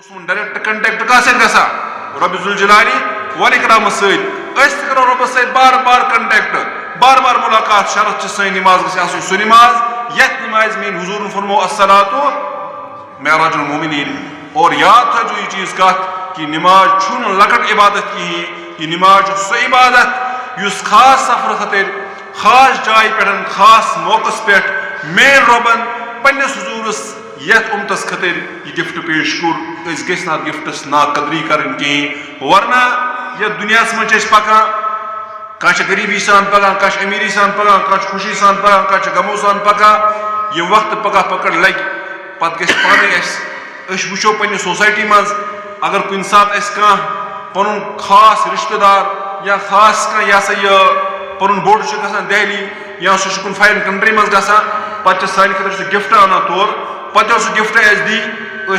سون direct contact کس گا رب ذوالجلالی والاکرام ست کرو رب ست بار بار کنٹیکٹ بار بار ملاقات شرط سن نماز گھس سہ نماز یت نماز مین حضور فرمو الصلاۃ معراج المومنین اور یاد تھو یہ چیز کت کہ نماز چھن لکٹ عبادت کہین یہ نماز سہ عبادت اس خاص سفر خاطر خاص جائے پہ خاص موقع پہ مین ربن پنس حضورس یت امتس خاطر یہ گفٹ پیش کور اس گھس نا گفٹس نا قدری کرن کہین ورنہ یہ دنیا من پکان کھانا غریبی سان پکان کھانا امیری سان پکان کھانا خوشی سان پکان کھانا غمو سان پکان یہ وقت پگہ پکڑ لگ پتہ گھس پانے اس وچو پنہ سوسائٹی مز اگر کن سات کھانا پن خاص رشتہ دار یا خاص کھانا یہ سا یہ پن بوڑ گھان دہلی یا سہ کن فارن کنٹری مز گھان پتہ سانہ خاطر سہ گفٹ انان تور پتہ سہ گفٹ اس دی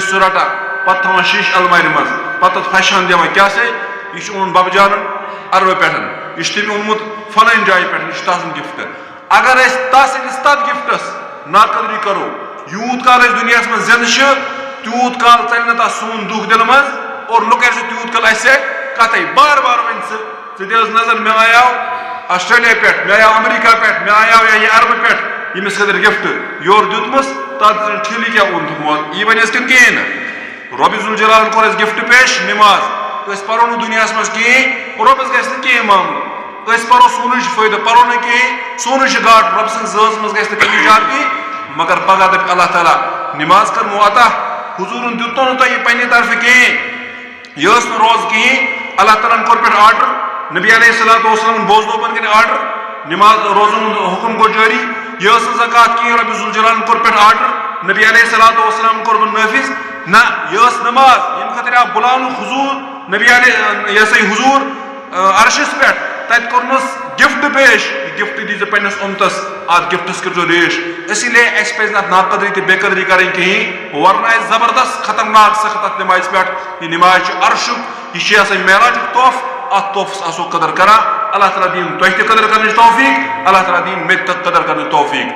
سہ رٹان پتہ تھوان شیش المارِ مز پتہ فیشان دِوان کیا سے یہ اون بب جانن عربہ پہ یہ تم اونمت فلان جائے پہ یہ تس گفٹ اگر تس تر گفٹس ناقدری کرو یوت کال دنیا من زندہ تیوت کال ژلہ نا تس سون دکھ دل مز اور لک تیوت کال اس کتھے بار بار ون ثہ نظر مے آیاو آسٹریلیا پہ مے آیاو امریکہ پہ مے آیاو یہ عربہ پہ یمس خاطر گفٹ یور دیتمس تر ٹھیلی کیا اون تھومت یہ ونس کن کہین رب ذوالجلال کور اس گفٹ پیش نماز پرو نا دنیا مز کہین ربس گھس نا کہین معاملہ پرو سون فائدہ پرو نا کہین سون گاٹ رب سن زٲژ مز گھس نا کمی جات کہین مگر پگہ دپ اللہ تعالیٰ نماز کرمو عطا حضور دیتو نا تہ یہ پنہ طرف کہین یہ نا روز کہین اللہ تعالیٰ کور پہ آرڈر نبی علیہ الصلوۃ والسلام بوزنو پن کن آرڈر نماز روزن حکم گو جاری یہ زکات کہین رب ذوالجلال کور پہ آرڈر نبی علیہ الصلوۃ والسلام کور نافذ نہ یہ نماز یم خاطر آپ بلان حضور نبی علیہ یہ سا حضور عرشس پہ تت کورنس گفٹ پیش گفٹ دیز پنس امتس ات گفٹس کرو ریش اسی لیے اس پہ ناقدری تو بے قدری کریں کہیں ورنہ زبردست خطرناک سخت ات نماز پہ یہ نماز عرشک یہ معراج تحف ات تحفس آسو قدر کرا اللہ تعالیٰ دین تہ قدر کرنے توفیق اللہ تعالیٰ دین مے قدر کرنے توفیق